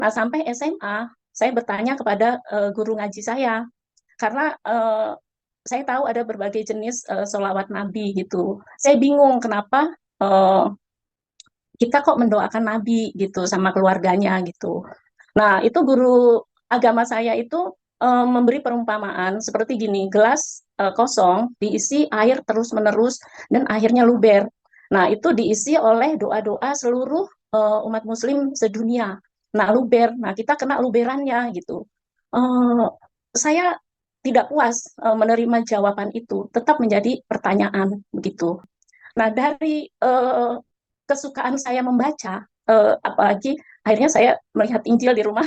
Nah, sampai SMA, saya bertanya kepada guru ngaji saya, karena saya tahu ada berbagai jenis sholawat Nabi gitu. Saya bingung kenapa kita kok mendoakan Nabi gitu sama keluarganya gitu. Nah, itu guru agama saya itu memberi perumpamaan seperti gini, gelas kosong diisi air terus-menerus dan akhirnya luber. Nah, itu diisi oleh doa-doa seluruh umat muslim sedunia. Nah, luber. Nah, kita kena luberannya gitu. Eh, saya tidak puas menerima jawaban itu, tetap menjadi pertanyaan begitu. Nah, dari kesukaan saya membaca, apalagi akhirnya saya melihat Injil di rumah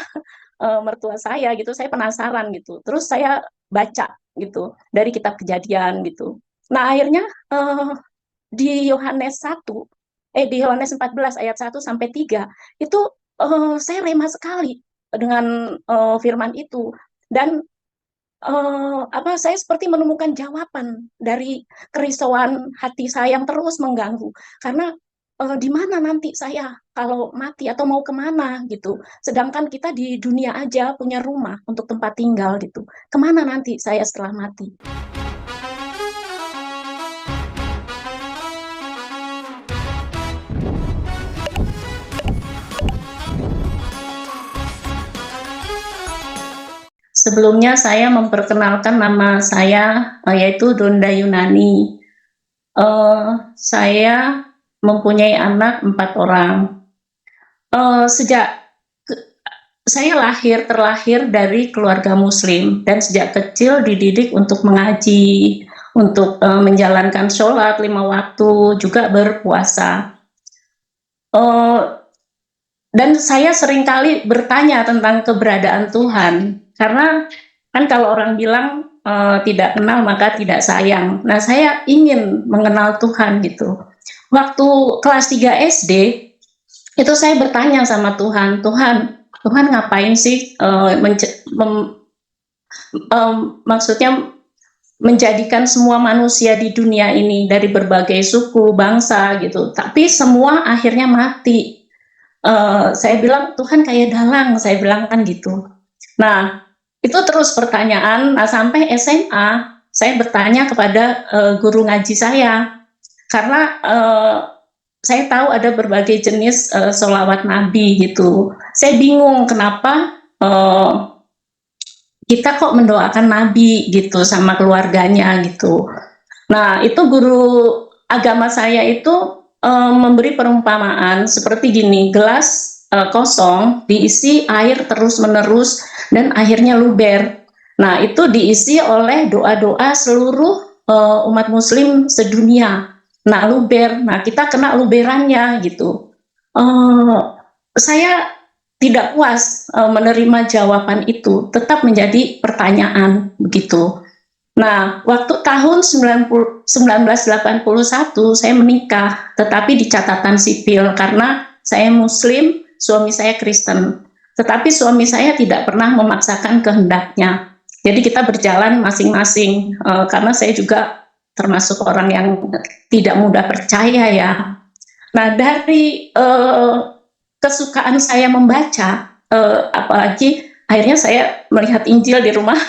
mertua saya gitu, saya penasaran gitu. Terus saya baca gitu dari kitab Kejadian gitu. Nah, akhirnya di Yohanes 1, di Yohanes 14 ayat 1 sampai 3 itu saya remah sekali dengan firman itu. Dan saya seperti menemukan jawaban dari kerisauan hati saya yang terus mengganggu. Karena di mana nanti saya kalau mati atau mau kemana gitu. Sedangkan kita di dunia aja punya rumah untuk tempat tinggal gitu. Kemana nanti saya setelah mati? Sebelumnya saya memperkenalkan nama saya yaitu Donda Yunani. Saya mempunyai anak 4 orang. Sejak saya terlahir dari keluarga Muslim dan sejak kecil dididik untuk mengaji, untuk menjalankan sholat 5 waktu, juga berpuasa. Dan saya seringkali bertanya tentang keberadaan Tuhan, karena kan kalau orang bilang tidak kenal maka tidak sayang. Nah, saya ingin mengenal Tuhan gitu. Waktu kelas 3 SD, itu saya bertanya sama Tuhan, Tuhan ngapain sih maksudnya menjadikan semua manusia di dunia ini dari berbagai suku, bangsa gitu, tapi semua akhirnya mati. Saya bilang, Tuhan kayak dalang, saya bilang kan gitu. Nah, itu terus pertanyaan. Nah, sampai SMA, saya bertanya kepada guru ngaji saya, karena saya tahu ada berbagai jenis sholawat Nabi gitu. Saya bingung kenapa kita kok mendoakan Nabi gitu sama keluarganya gitu. Nah, itu guru agama saya itu memberi perumpamaan seperti gini, gelas kosong diisi air terus-menerus dan akhirnya luber. Nah, itu diisi oleh doa-doa seluruh umat muslim sedunia. Nah, luber. Nah, kita kena luberannya gitu. Saya tidak puas menerima jawaban itu, tetap menjadi pertanyaan begitu. Nah, waktu tahun 1981 saya menikah, tetapi di catatan sipil karena saya Muslim, suami saya Kristen. Tetapi suami saya tidak pernah memaksakan kehendaknya. Jadi kita berjalan masing-masing, karena saya juga termasuk orang yang tidak mudah percaya ya. Nah, dari kesukaan saya membaca, apalagi akhirnya saya melihat Injil di rumah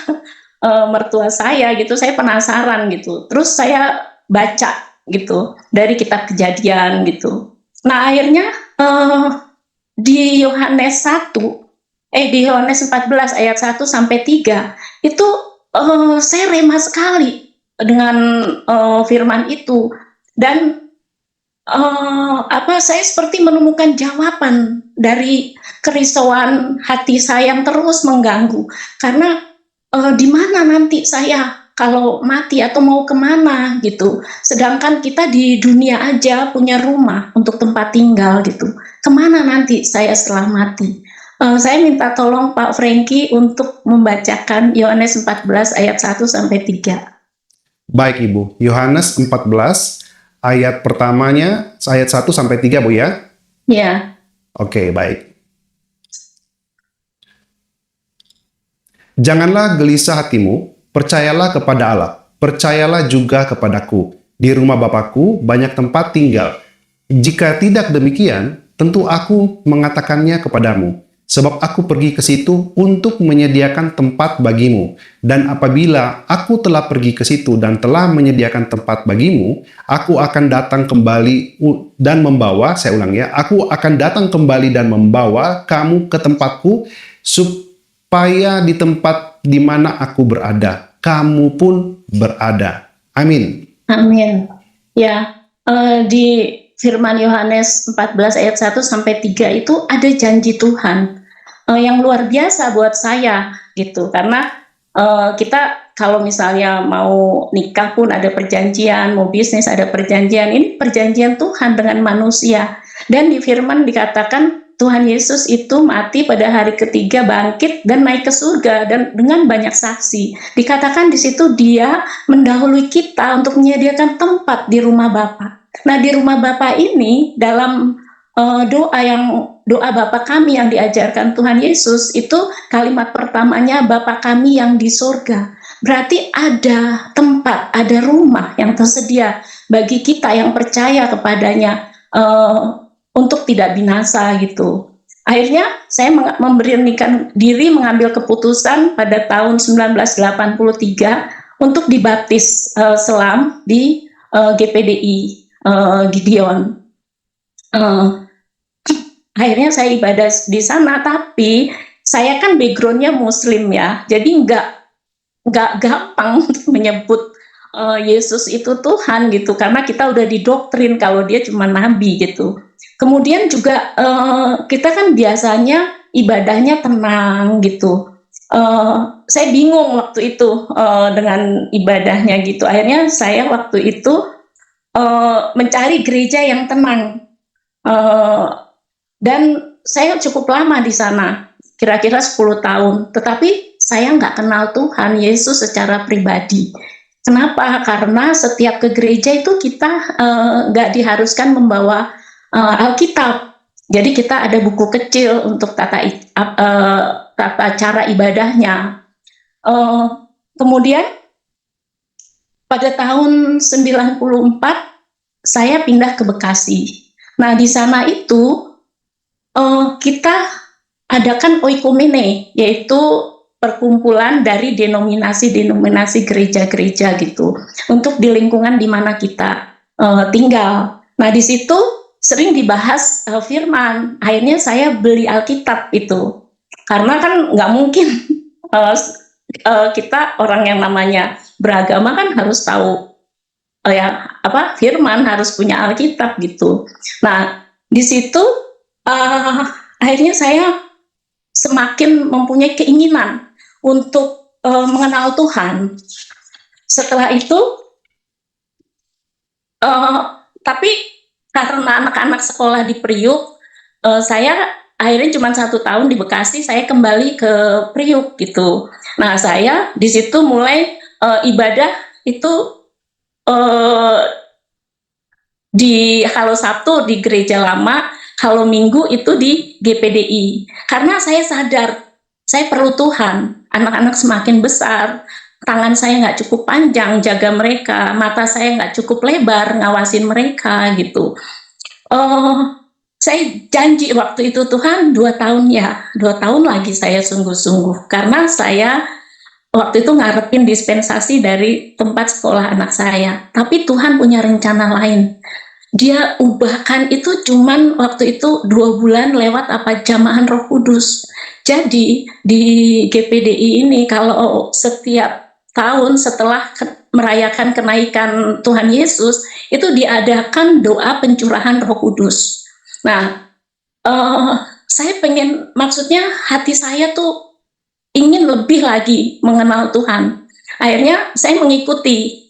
mertua saya gitu, saya penasaran gitu. Terus saya baca gitu dari kitab Kejadian gitu. Nah, akhirnya di Yohanes 1, di Yohanes 14 ayat 1 sampai 3 itu saya remah sekali dengan firman itu. Dan saya seperti menemukan jawaban dari kerisauan hati saya yang terus mengganggu. Karena di mana nanti saya kalau mati atau mau kemana gitu. Sedangkan kita di dunia aja punya rumah untuk tempat tinggal gitu. Kemana nanti saya setelah mati? Saya minta tolong Pak Franky untuk membacakan Yohanes 14 ayat 1 sampai 3. Baik Ibu, Yohanes 14 ayat pertamanya ayat 1 sampai 3 Bu ya? Ya. Oke, baik. Janganlah gelisah hatimu, percayalah kepada Allah, percayalah juga kepadaku. Di rumah Bapakku banyak tempat tinggal. Jika tidak demikian, tentu aku mengatakannya kepadamu. sebab aku pergi ke situ untuk menyediakan tempat bagimu. Dan apabila aku telah pergi ke situ dan telah menyediakan tempat bagimu, aku akan datang kembali dan membawa, saya ulang ya, aku akan datang kembali dan membawa kamu ke tempatku, supaya di tempat di mana aku berada, kamu pun berada. Amin. Amin. Ya, di firman Yohanes 14 ayat 1 sampai 3 itu ada janji Tuhan yang luar biasa buat saya gitu. Karena kita kalau misalnya mau nikah pun ada perjanjian, mau bisnis ada perjanjian. Ini perjanjian Tuhan dengan manusia. Dan di firman dikatakan Tuhan Yesus itu mati pada hari ketiga, bangkit dan naik ke surga dan dengan banyak saksi. Dikatakan di situ dia mendahului kita untuk menyediakan tempat di rumah Bapa. Nah, di rumah Bapa ini dalam doa Bapa kami yang diajarkan Tuhan Yesus itu kalimat pertamanya Bapa kami yang di surga. Berarti ada tempat, ada rumah yang tersedia bagi kita yang percaya kepadanya untuk tidak binasa gitu. Akhirnya saya memberanikan diri mengambil keputusan pada tahun 1983 untuk dibaptis selam di GPDI Gideon. Akhirnya saya ibadah di sana, tapi saya kan backgroundnya Muslim ya, jadi nggak gampang untuk menyebut Yesus itu Tuhan gitu, karena kita udah didoktrin kalau dia cuma nabi gitu. Kemudian juga kita kan biasanya ibadahnya tenang gitu. Saya bingung waktu itu dengan ibadahnya gitu. Akhirnya saya waktu itu mencari gereja yang tenang, dan saya cukup lama di sana, kira-kira 10 tahun. Tetapi saya nggak kenal Tuhan Yesus secara pribadi. Kenapa? Karena setiap ke gereja itu kita nggak diharuskan membawa Alkitab. Jadi kita ada buku kecil untuk tata cara ibadahnya. Kemudian pada tahun 94 saya pindah ke Bekasi. Nah, di sana itu kita adakan oikumene, yaitu perkumpulan dari denominasi-denominasi gereja-gereja gitu untuk di lingkungan di mana kita tinggal. Nah, di situ sering dibahas firman. Akhirnya saya beli Alkitab itu, karena kan nggak mungkin kita orang yang namanya beragama kan harus tahu firman, harus punya Alkitab gitu. Nah, di situ akhirnya saya semakin mempunyai keinginan untuk mengenal Tuhan. Setelah itu, tapi karena anak-anak sekolah di Priuk, saya akhirnya cuma 1 tahun di Bekasi, saya kembali ke Priuk gitu. Nah, saya di situ mulai ibadah itu di kalau Sabtu di gereja lama, kalau Minggu itu di GPDI. Karena saya sadar saya perlu Tuhan. Anak-anak semakin besar, tangan saya nggak cukup panjang jaga mereka, mata saya nggak cukup lebar ngawasin mereka gitu. Saya janji waktu itu Tuhan 2 tahun ya, 2 tahun lagi saya sungguh-sungguh, karena saya waktu itu ngarepin dispensasi dari tempat sekolah anak saya. Tapi Tuhan punya rencana lain. Dia ubahkan itu cuman waktu itu 2 bulan lewat jamahan Roh Kudus. Jadi di GPDI ini kalau setiap tahun setelah merayakan kenaikan Tuhan Yesus itu diadakan doa pencurahan Roh Kudus. Nah, saya pengen, maksudnya hati saya tuh ingin lebih lagi mengenal Tuhan. Akhirnya saya mengikuti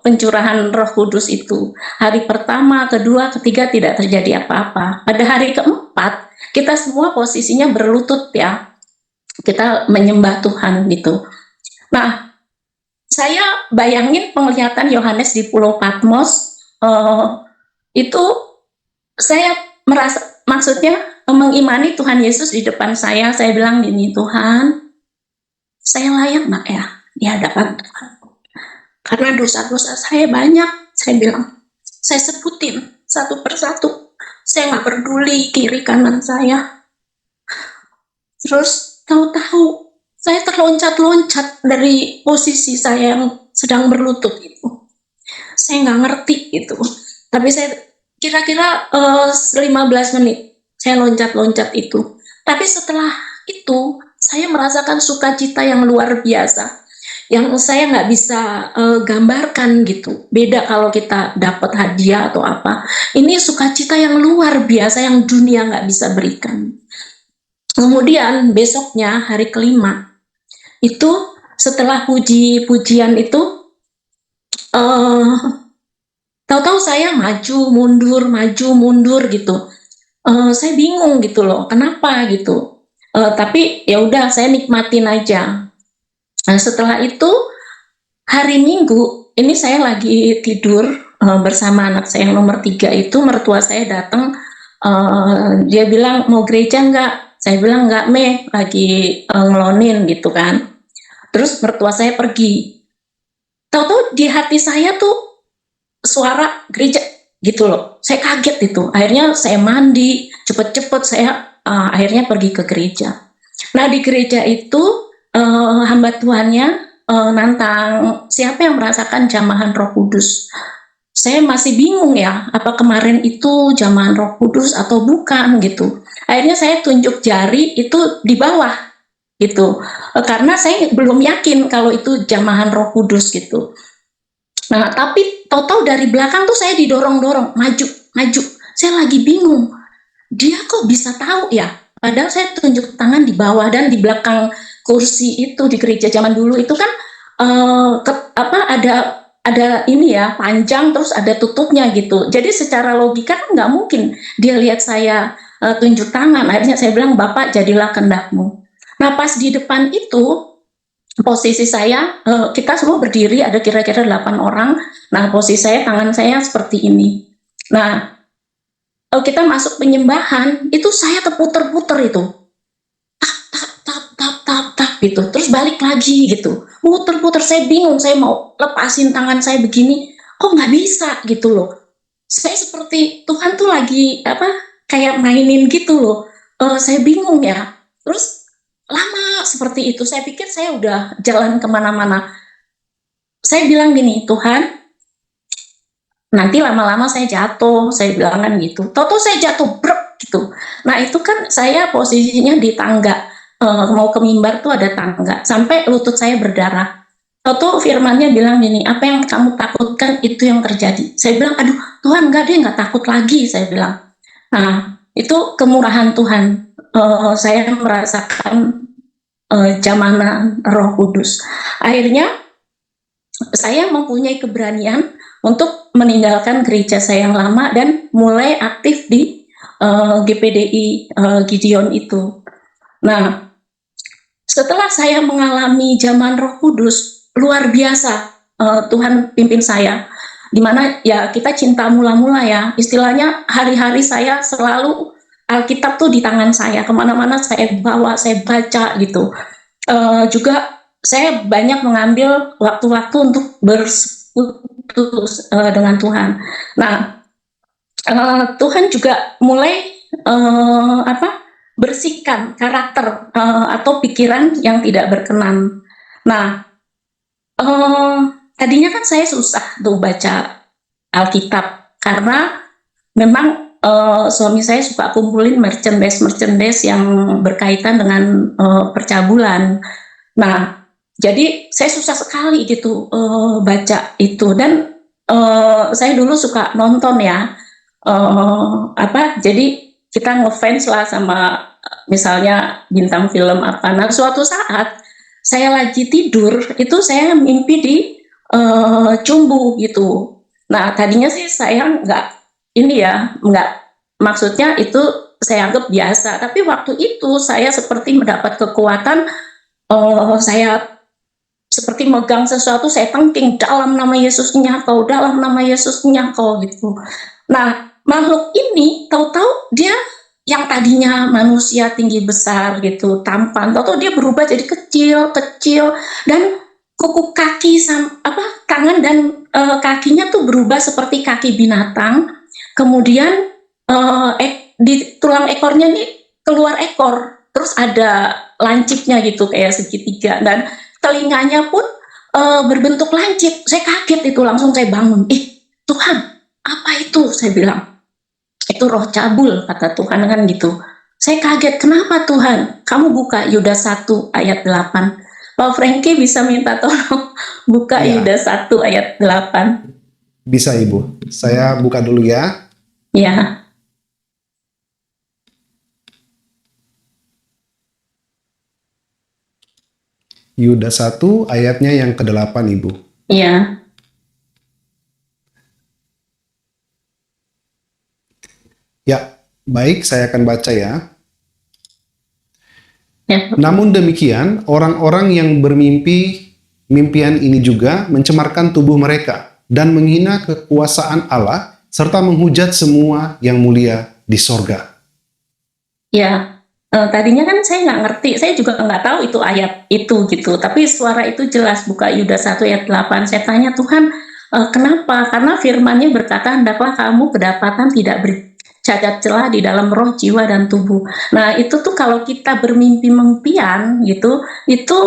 pencurahan Roh Kudus itu. Hari pertama, kedua, ketiga tidak terjadi apa-apa. Pada hari keempat, kita semua posisinya berlutut ya. Kita menyembah Tuhan gitu. Nah, saya bayangin penglihatan Yohanes di Pulau Patmos, itu saya merasa, maksudnya mengimani Tuhan Yesus di depan saya bilang gini, Tuhan, saya layak nggak ya di hadapan Tuhan? Karena dosa-dosa saya banyak, saya bilang, saya sebutin satu persatu, saya nggak peduli kiri kanan saya. Terus tahu-tahu saya terloncat-loncat dari posisi saya yang sedang berlutut itu. Saya nggak ngerti itu. Tapi saya kira-kira 15 menit saya loncat-loncat itu. Tapi setelah itu saya merasakan sukacita yang luar biasa, yang saya nggak bisa gambarkan gitu. Beda kalau kita dapat hadiah atau apa. Ini sukacita yang luar biasa yang dunia nggak bisa berikan. Kemudian besoknya hari kelima itu setelah puji-pujian itu tahu-tahu saya maju mundur gitu. Saya bingung gitu loh, kenapa gitu. Tapi ya udah saya nikmatin aja. Nah, setelah itu hari Minggu ini saya lagi tidur bersama anak saya yang nomor 3 itu, mertua saya datang, dia bilang mau gereja nggak? Saya bilang nggak, lagi ngelonin gitu kan. Terus mertua saya pergi. Tahu-tahu di hati saya tuh suara gereja gitu loh. Saya kaget itu. Akhirnya saya mandi, cepet-cepet saya akhirnya pergi ke gereja. Nah di gereja itu hamba Tuhannya nantang siapa yang merasakan jamahan Roh Kudus. Saya masih bingung ya, apa kemarin itu jamahan Roh Kudus atau bukan gitu. Akhirnya saya tunjuk jari itu di bawah gitu, karena saya belum yakin kalau itu jamahan Roh Kudus gitu. Nah, tapi tahu-tahu dari belakang tuh saya didorong-dorong, maju, maju. Saya lagi bingung, dia kok bisa tahu ya? Padahal saya tunjuk tangan di bawah dan di belakang kursi itu di gereja zaman dulu itu kan ada ini ya, panjang terus ada tutupnya gitu. Jadi secara logika kan nggak mungkin dia lihat saya tunjuk tangan. Akhirnya saya bilang, Bapak jadilah kehendakmu. Nah pas di depan itu posisi saya, kita semua berdiri, ada kira-kira 8 orang. Nah posisi saya, tangan saya seperti ini. Nah kita masuk penyembahan, itu saya terputer-puter itu. Tap gitu, terus balik lagi gitu, muter-muter. Saya bingung, saya mau lepasin tangan saya begini, kok nggak bisa gitu loh. Saya seperti Tuhan tuh lagi kayak mainin gitu loh. Saya bingung ya. Terus lama seperti itu, saya pikir saya udah jalan kemana-mana. Saya bilang gini, Tuhan, nanti lama-lama saya jatuh, saya bilang kan gitu. Tahu-tahu saya jatuh brek gitu. Nah itu kan saya posisinya di tangga. Mau ke mimbar tuh ada tangga, sampai lutut saya berdarah. Tahu firmannya bilang gini, apa yang kamu takutkan itu yang terjadi. Saya bilang, aduh Tuhan enggak, dia nggak takut lagi, saya bilang. Nah itu kemurahan Tuhan. Saya merasakan jamanan Roh Kudus. Akhirnya saya mempunyai keberanian untuk meninggalkan gereja saya yang lama dan mulai aktif di GPDI Gideon itu. Nah setelah saya mengalami zaman Roh Kudus, luar biasa Tuhan pimpin saya. Dimana ya kita cinta mula-mula ya, istilahnya hari-hari saya selalu Alkitab tuh di tangan saya, kemana-mana saya bawa, saya baca gitu. Juga saya banyak mengambil waktu-waktu untuk bersekutu dengan Tuhan. Nah Tuhan juga mulai bersihkan karakter atau pikiran yang tidak berkenan. Nah, tadinya kan saya susah tuh baca Alkitab karena memang suami saya suka kumpulin merchandise yang berkaitan dengan percabulan. Nah, jadi saya susah sekali gitu baca itu, dan saya dulu suka nonton ya, jadi kita ngefans lah sama misalnya bintang film apa. Nah suatu saat saya lagi tidur itu saya mimpi di Cumbu gitu. Nah tadinya sih saya nggak maksudnya itu saya anggap biasa, tapi waktu itu saya seperti mendapat kekuatan. Saya seperti megang sesuatu, saya tengking, dalam nama Yesus nyakau, dalam nama Yesus nyakau gitu. Nah makhluk ini tahu-tahu dia yang tadinya manusia tinggi besar gitu, tampan, tahu-tahu dia berubah jadi kecil dan kuku kaki tangan dan kakinya tuh berubah seperti kaki binatang. Kemudian di tulang ekornya nih keluar ekor, terus ada lancipnya gitu kayak segitiga, dan telinganya pun berbentuk lancip. Saya kaget itu, langsung saya bangun. Tuhan, apa itu? Saya bilang, itu roh cabul, kata Tuhan kan gitu. Saya kaget, kenapa Tuhan? Kamu buka Yudas 1 ayat 8. Pak Frankie bisa minta tolong buka Ya, Yudas 1 ayat 8. bisa Ibu. Saya buka dulu ya. Ya, Yudas 1 ayatnya yang ke-8 Ibu. ya, Ya, baik, saya akan baca ya. ya, Namun demikian, orang-orang yang bermimpi mimpian ini juga mencemarkan tubuh mereka dan menghina kekuasaan Allah serta menghujat semua yang mulia di sorga. ya. Tadinya kan saya nggak ngerti, saya juga nggak tahu itu ayat itu gitu. Tapi suara itu jelas, buka Yudas 1 ayat 8. Saya tanya Tuhan, kenapa? Karena firman-Nya berkata, hendaklah kamu kedapatan tidak bercacat celah di dalam roh, jiwa, dan tubuh. Nah itu tuh kalau kita bermimpi-mimpian gitu, itu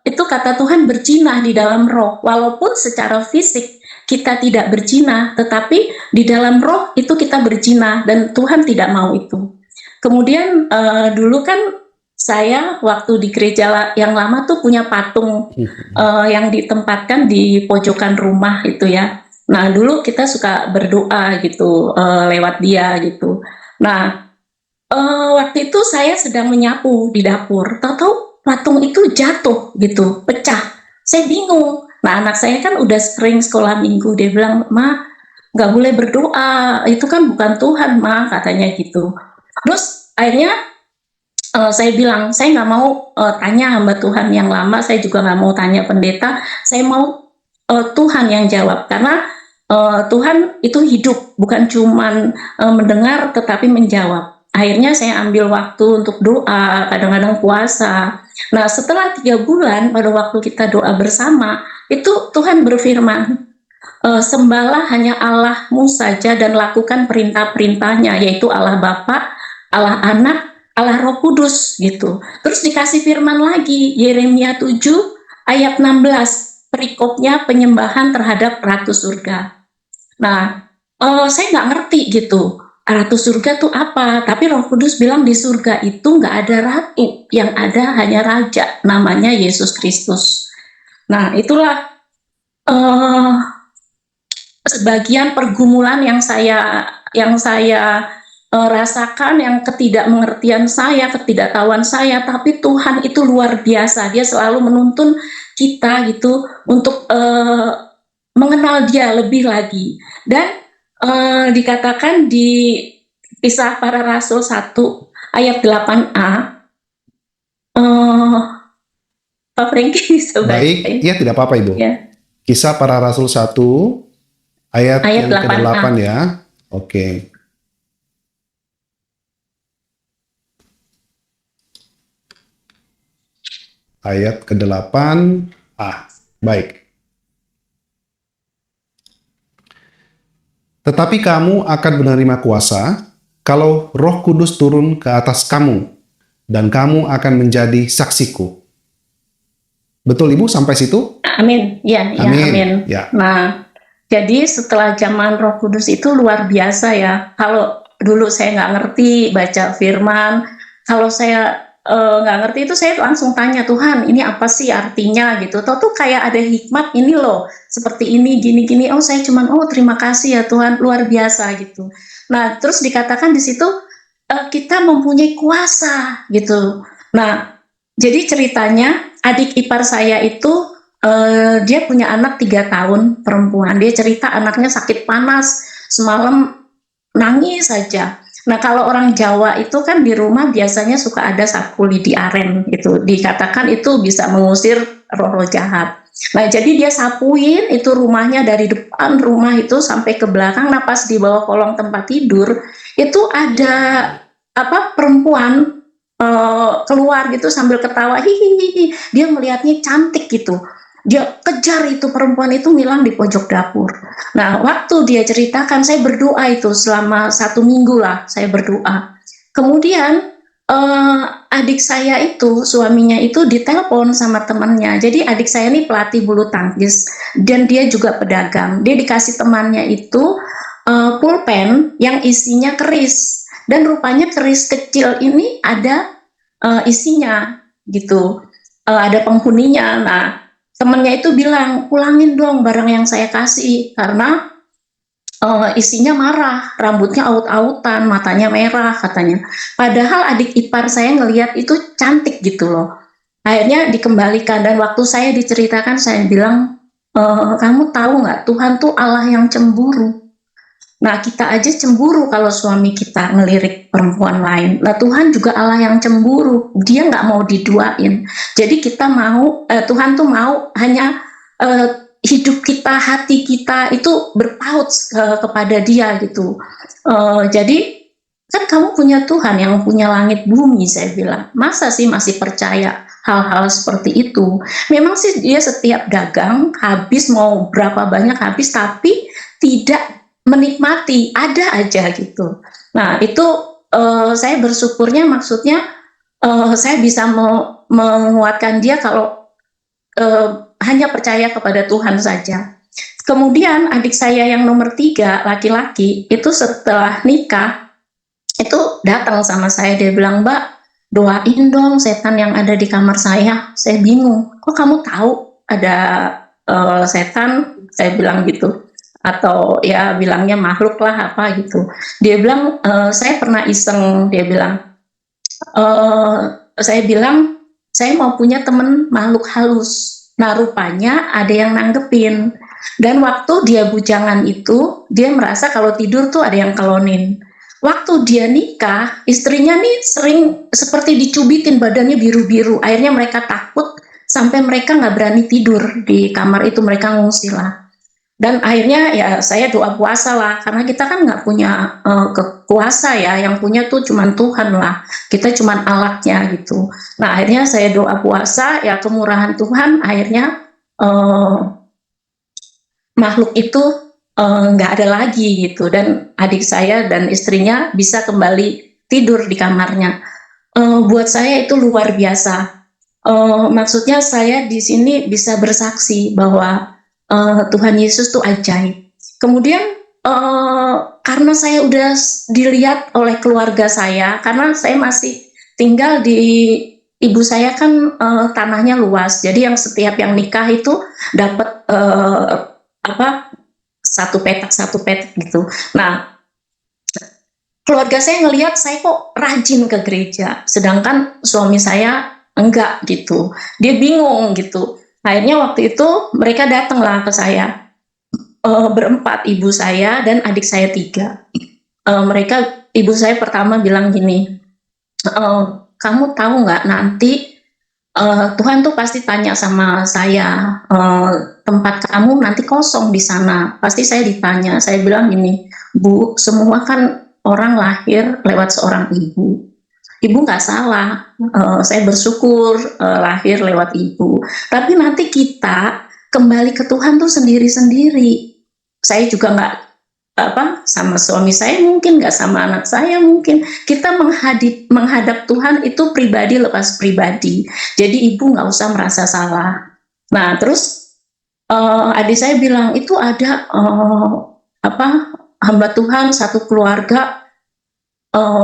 kata Tuhan berjinah di dalam roh. Walaupun secara fisik kita tidak berjinah, tetapi di dalam roh itu kita berjinah, dan Tuhan tidak mau itu. Kemudian dulu kan saya waktu di gereja yang lama tuh punya patung yang ditempatkan di pojokan rumah itu ya. Nah dulu kita suka berdoa gitu lewat dia gitu. Nah waktu itu saya sedang menyapu di dapur, tahu-tahu patung itu jatuh gitu, pecah. Saya bingung. Nah anak saya kan udah sering sekolah minggu, dia bilang, "Ma, nggak boleh berdoa, itu kan bukan Tuhan, Ma," katanya gitu. Terus akhirnya saya bilang, saya nggak mau tanya hamba Tuhan yang lama, saya juga nggak mau tanya pendeta, saya mau Tuhan yang jawab, karena Tuhan itu hidup, bukan cuman mendengar tetapi menjawab. Akhirnya saya ambil waktu untuk doa, kadang-kadang puasa. Nah setelah 3 bulan, pada waktu kita doa bersama, itu Tuhan berfirman, sembahlah hanya Allahmu saja dan lakukan perintah-perintahnya, yaitu Allah Bapa, Allah Anak, Allah Roh Kudus gitu. Terus dikasih firman lagi, Yeremia 7 ayat 16, perikopnya penyembahan terhadap ratu surga. Nah, saya nggak ngerti gitu, ratu surga tuh apa, tapi Roh Kudus bilang di surga itu nggak ada ratu, yang ada hanya raja, namanya Yesus Kristus. Nah, itulah sebagian pergumulan yang saya rasakan, yang ketidakmengertian saya, ketidaktahuan saya, tapi Tuhan itu luar biasa. Dia selalu menuntun kita gitu untuk mengenal Dia lebih lagi. Dan dikatakan di Kisah Para Rasul 1 ayat 8a, Pak Franky bisa baca Baik, ya tidak apa-apa Ibu. ya. Kisah Para Rasul 1 ayat yang 8a. ke-8 ya. Oke. Ayat ke-8. Baik. Tetapi kamu akan menerima kuasa kalau Roh Kudus turun ke atas kamu, dan kamu akan menjadi saksiku. Betul Ibu sampai situ? Amin. Ya, Amin. amin. Ya. Nah, jadi setelah zaman Roh Kudus itu luar biasa ya. Kalau dulu saya nggak ngerti baca firman, kalau saya nggak ngerti itu saya langsung tanya, Tuhan ini apa sih artinya gitu. Tahu tuh kayak ada hikmat ini loh, seperti ini, gini-gini. Oh saya cuman, oh terima kasih ya Tuhan, luar biasa gitu. Nah terus dikatakan di situ kita mempunyai kuasa gitu. Nah jadi ceritanya adik ipar saya itu dia punya anak 3 tahun perempuan. Dia cerita anaknya sakit panas, semalam nangis saja. Nah kalau orang Jawa itu kan di rumah biasanya suka ada sakuli di aren gitu. Dikatakan itu bisa mengusir roh-roh jahat. Nah jadi dia sapuin itu rumahnya dari depan rumah itu sampai ke belakang. Nah pas di bawah kolong tempat tidur itu ada perempuan keluar gitu sambil ketawa, hihihi. Dia melihatnya cantik gitu. Dia kejar itu perempuan itu ngilang di pojok dapur. Nah waktu dia ceritakan, saya berdoa itu selama 1 minggu lah saya berdoa. Kemudian adik saya itu, suaminya itu ditelepon sama temannya. Jadi adik saya ini pelatih bulu tangkis dan dia juga pedagang. Dia dikasih temannya itu pulpen yang isinya keris, dan rupanya keris kecil ini ada isinya gitu. Ada penghuninya. Nah, temannya itu bilang, pulangin dong barang yang saya kasih karena isinya marah, rambutnya aut-autan, matanya merah katanya. Padahal adik ipar saya ngelihat itu cantik gitu loh. Akhirnya dikembalikan, dan waktu saya diceritakan saya bilang, kamu tahu nggak, Tuhan tuh Allah yang cemburu. Nah, kita aja cemburu kalau suami kita ngelirik perempuan lain. Nah, Tuhan juga Allah yang cemburu. Dia nggak mau diduain. Jadi kita mau, Tuhan tuh mau hanya hidup kita, hati kita itu berpaut kepada Dia gitu. Jadi kan kamu punya Tuhan yang punya langit bumi, saya bilang. Masa sih masih percaya hal-hal seperti itu? Memang sih dia setiap dagang habis, mau berapa banyak habis, tapi tidak menikmati, ada aja gitu. Nah, itu saya bersyukurnya, maksudnya saya bisa menguatkan dia kalau hanya percaya kepada Tuhan saja. Kemudian adik saya yang nomor 3, laki-laki, itu setelah nikah, itu datang sama saya, dia bilang, Mbak, doain dong setan yang ada di kamar saya. Saya bingung, kok kamu tahu ada setan? Saya bilang gitu. Atau ya bilangnya makhluk lah apa gitu. Dia bilang, saya pernah iseng, dia bilang, saya bilang, saya mau punya temen makhluk halus. Nah, rupanya ada yang nanggepin. Dan waktu dia bujangan itu, dia merasa kalau tidur tuh ada yang kelonin. Waktu dia nikah, istrinya nih sering seperti dicubitin, badannya biru-biru. Akhirnya mereka takut, sampai mereka nggak berani tidur di kamar itu, mereka ngungsi lah. Dan akhirnya ya saya doa puasa lah, karena kita kan nggak punya kekuasa ya, yang punya tuh cuman Tuhan lah, kita cuman alatnya gitu. Nah, akhirnya saya doa puasa, ya kemurahan Tuhan, akhirnya makhluk itu nggak ada lagi gitu, dan adik saya dan istrinya bisa kembali tidur di kamarnya. Buat saya itu luar biasa. Maksudnya saya di sini bisa bersaksi bahwa Tuhan Yesus tuh ajaib. Kemudian karena saya udah dilihat oleh keluarga saya, karena saya masih tinggal di, ibu saya kan tanahnya luas, jadi yang setiap yang nikah itu dapat satu petak gitu. Nah, keluarga saya ngelihat saya kok rajin ke gereja, sedangkan suami saya enggak gitu. Dia bingung gitu. Akhirnya waktu itu mereka datanglah ke saya, berempat, ibu saya dan adik saya 3. Ibu saya pertama bilang gini, kamu tahu nggak nanti Tuhan tuh pasti tanya sama saya, tempat kamu nanti kosong di sana. Pasti saya ditanya. Saya bilang gini, Bu, semua kan orang lahir lewat seorang ibu. Ibu nggak salah, saya bersyukur lahir lewat ibu. Tapi nanti kita kembali ke Tuhan tuh sendiri-sendiri. Saya juga nggak sama suami saya mungkin, nggak sama anak saya mungkin. Kita menghadap Tuhan itu pribadi lepas pribadi. Jadi ibu nggak usah merasa salah. Nah, terus adik saya bilang itu ada hamba Tuhan satu keluarga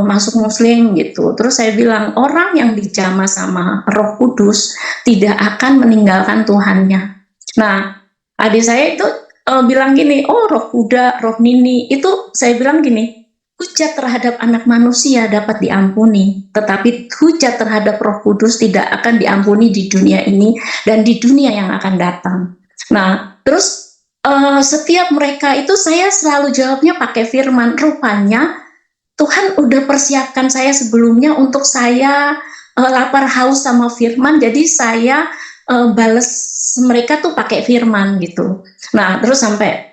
masuk Muslim gitu. Terus saya bilang, orang yang dijamah sama Roh Kudus tidak akan meninggalkan Tuhannya. Nah, adik saya itu bilang gini, oh Roh Kuda, Roh Nini, itu saya bilang gini, hujat terhadap anak manusia dapat diampuni, tetapi hujat terhadap Roh Kudus tidak akan diampuni di dunia ini dan di dunia yang akan datang. Nah, terus setiap mereka itu saya selalu jawabnya pakai firman. Rupanya Tuhan udah persiapkan saya sebelumnya untuk saya lapar haus sama firman, jadi saya bales mereka tuh pakai firman gitu. Nah, terus sampai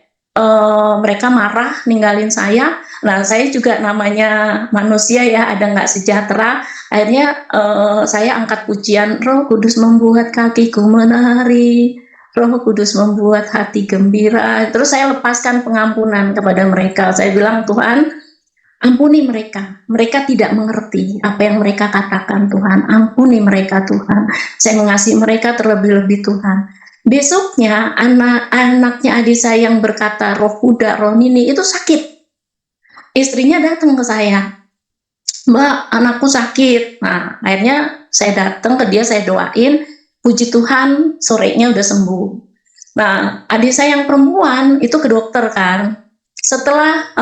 mereka marah ninggalin saya. Nah, saya juga namanya manusia ya, ada nggak sejahtera. Akhirnya saya angkat pujian, Roh Kudus membuat kakiku menari, Roh Kudus membuat hati gembira. Terus saya lepaskan pengampunan kepada mereka. Saya bilang, Tuhan, Ampuni mereka, mereka tidak mengerti apa yang mereka katakan Tuhan. Ampuni mereka Tuhan. Saya mengasihi mereka terlebih-lebih Tuhan. Besoknya anaknya adik saya yang berkata Roh Kuda, Roh Nini itu sakit. Istrinya datang ke saya, Mbak, anakku sakit. Nah, akhirnya saya datang ke dia, saya doain. Puji Tuhan, sorenya udah sembuh. Nah, adik saya yang perempuan itu ke dokter kan. Setelah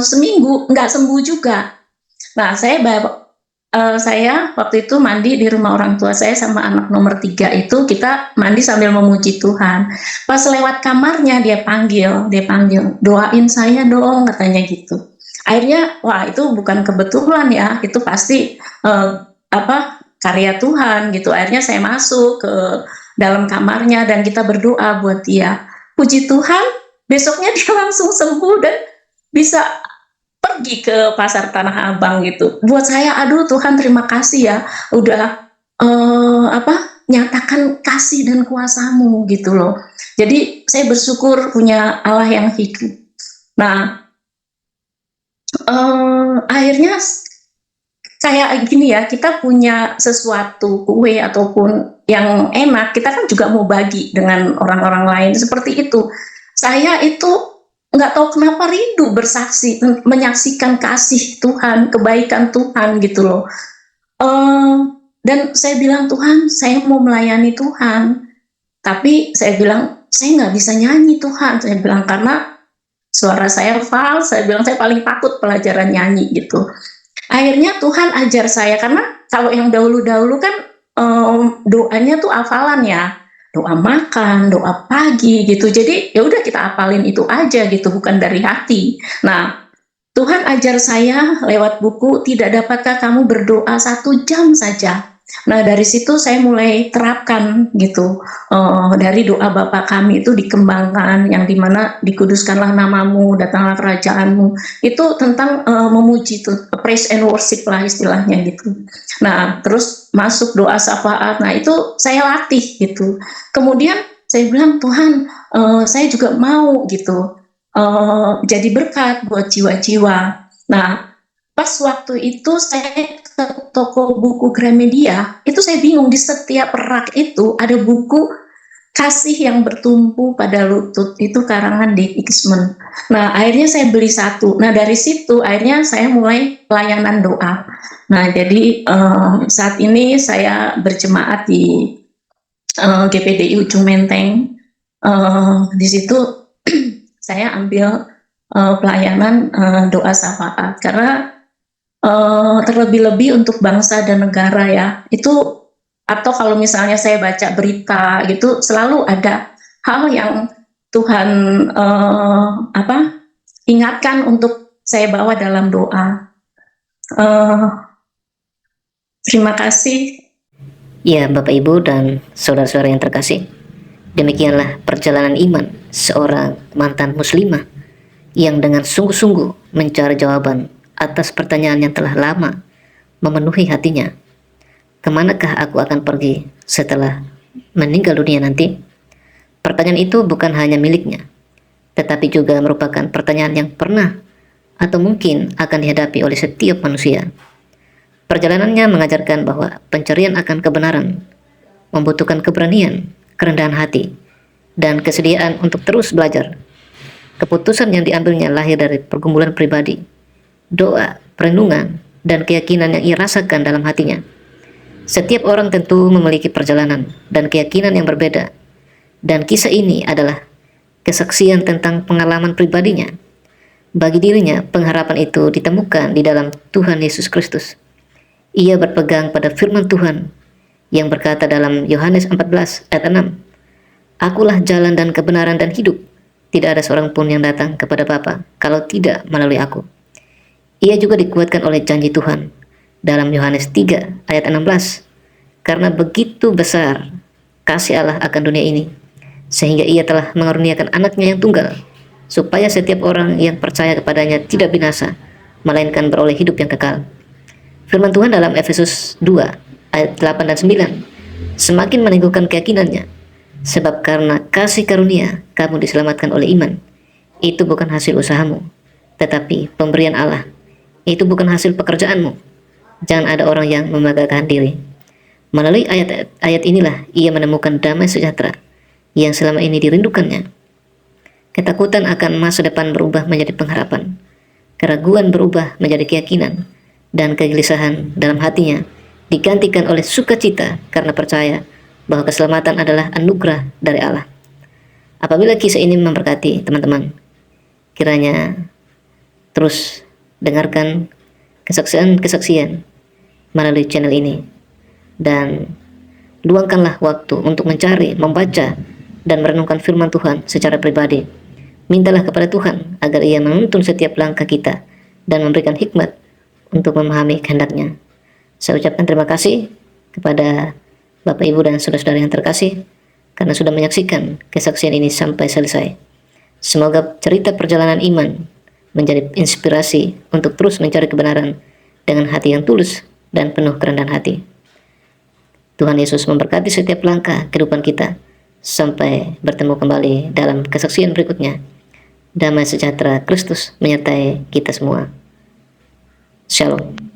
seminggu nggak sembuh juga. Nah, saya waktu itu mandi di rumah orang tua saya sama anak nomor 3 itu, kita mandi sambil memuji Tuhan. Pas lewat kamarnya dia panggil, doain saya dong katanya gitu. Akhirnya, wah itu bukan kebetulan ya, itu pasti karya Tuhan gitu. Akhirnya saya masuk ke dalam kamarnya dan kita berdoa buat dia. Puji Tuhan, besoknya dia langsung sembuh dan bisa pergi ke pasar Tanah Abang gitu. Buat saya, aduh Tuhan terima kasih ya, udah nyatakan kasih dan kuasa-Mu gitu loh. Jadi saya bersyukur punya Allah yang hidup. Nah, akhirnya kayak gini ya, kita punya sesuatu kue ataupun yang enak, kita kan juga mau bagi dengan orang-orang lain seperti itu. Saya itu nggak tahu kenapa rindu bersaksi, menyaksikan kasih Tuhan, kebaikan Tuhan gitu loh. Dan saya bilang, Tuhan, saya mau melayani Tuhan, tapi saya bilang saya nggak bisa nyanyi Tuhan. Saya bilang karena suara saya fals. Saya bilang saya paling takut pelajaran nyanyi gitu. Akhirnya Tuhan ajar saya, karena kalau yang dahulu-dahulu kan doanya tuh hafalan ya, doa makan, doa pagi gitu. Jadi ya udah kita hafalin itu aja gitu, bukan dari hati. Nah, Tuhan ajar saya lewat buku, tidak dapatkah kamu berdoa 1 jam saja. Nah, dari situ saya mulai terapkan gitu. Dari doa Bapa kami itu dikembangkan, yang dimana dikuduskanlah namamu, datanglah kerajaanmu. Itu tentang memuji tuh, praise and worship lah istilahnya gitu. Nah, terus masuk doa syafaat. Nah, itu saya latih gitu. Kemudian saya bilang, Tuhan, saya juga mau gitu jadi berkat buat jiwa-jiwa. Nah, pas waktu itu saya ke toko buku Gramedia, itu saya bingung, di setiap rak itu ada buku Kasih yang Bertumpu pada Lutut, itu karangan Dick Eastman. Nah, akhirnya saya beli 1. Nah, dari situ akhirnya saya mulai pelayanan doa. Nah, jadi saat ini saya berjemaat di GPDI Ujung Menteng. Di situ saya ambil pelayanan doa syafaat, karena terlebih-lebih untuk bangsa dan negara ya, itu. Atau kalau misalnya saya baca berita gitu, selalu ada hal yang Tuhan ingatkan untuk saya bawa dalam doa. Terima kasih. Ya, Bapak Ibu dan saudara-saudara yang terkasih, demikianlah perjalanan iman seorang mantan muslimah yang dengan sungguh-sungguh mencari jawaban atas pertanyaan yang telah lama memenuhi hatinya. Kemanakah aku akan pergi setelah meninggal dunia nanti? Pertanyaan itu bukan hanya miliknya, tetapi juga merupakan pertanyaan yang pernah atau mungkin akan dihadapi oleh setiap manusia. Perjalanannya mengajarkan bahwa pencarian akan kebenaran membutuhkan keberanian, kerendahan hati, dan kesediaan untuk terus belajar. Keputusan yang diambilnya lahir dari pergumulan pribadi, doa, perenungan, dan keyakinan yang ia rasakan dalam hatinya. Setiap orang tentu memiliki perjalanan dan keyakinan yang berbeda, dan kisah ini adalah kesaksian tentang pengalaman pribadinya. Bagi dirinya, pengharapan itu ditemukan di dalam Tuhan Yesus Kristus. Ia berpegang pada firman Tuhan yang berkata dalam Yohanes 14 ayat 6, "Akulah jalan dan kebenaran dan hidup. Tidak ada seorang pun yang datang kepada Bapa kalau tidak melalui aku." Ia juga dikuatkan oleh janji Tuhan dalam Yohanes 3 ayat 16, "Karena begitu besar kasih Allah akan dunia ini, sehingga ia telah mengaruniakan anaknya yang tunggal, supaya setiap orang yang percaya kepadanya tidak binasa, melainkan beroleh hidup yang kekal." Firman Tuhan dalam Efesus 2 ayat 8 dan 9 semakin meneguhkan keyakinannya, "Sebab karena kasih karunia kamu diselamatkan oleh iman. Itu bukan hasil usahamu, tetapi pemberian Allah. itu bukan hasil pekerjaanmu. Jangan ada orang yang membanggakan diri. Melalui ayat inilah ia menemukan damai sejahtera yang selama ini dirindukannya. Ketakutan akan masa depan berubah menjadi pengharapan. Keraguan berubah menjadi keyakinan, dan kegelisahan dalam hatinya digantikan oleh sukacita karena percaya bahwa keselamatan adalah anugerah dari Allah. Apabila kisah ini memberkati teman-teman, kiranya terus dengarkan kesaksian-kesaksian melalui channel ini, dan luangkanlah waktu untuk mencari, membaca, dan merenungkan firman Tuhan secara pribadi. Mintalah kepada Tuhan agar ia menuntun setiap langkah kita dan memberikan hikmat untuk memahami kehendak-Nya. Saya ucapkan terima kasih kepada Bapak, Ibu, dan saudara-saudara yang terkasih karena sudah menyaksikan kesaksian ini sampai selesai. Semoga cerita perjalanan iman menjadi inspirasi untuk terus mencari kebenaran dengan hati yang tulus dan penuh kerendahan hati. Tuhan Yesus memberkati setiap langkah kehidupan kita. Sampai bertemu kembali dalam kesaksian berikutnya. Damai sejahtera Kristus menyertai kita semua. Shalom.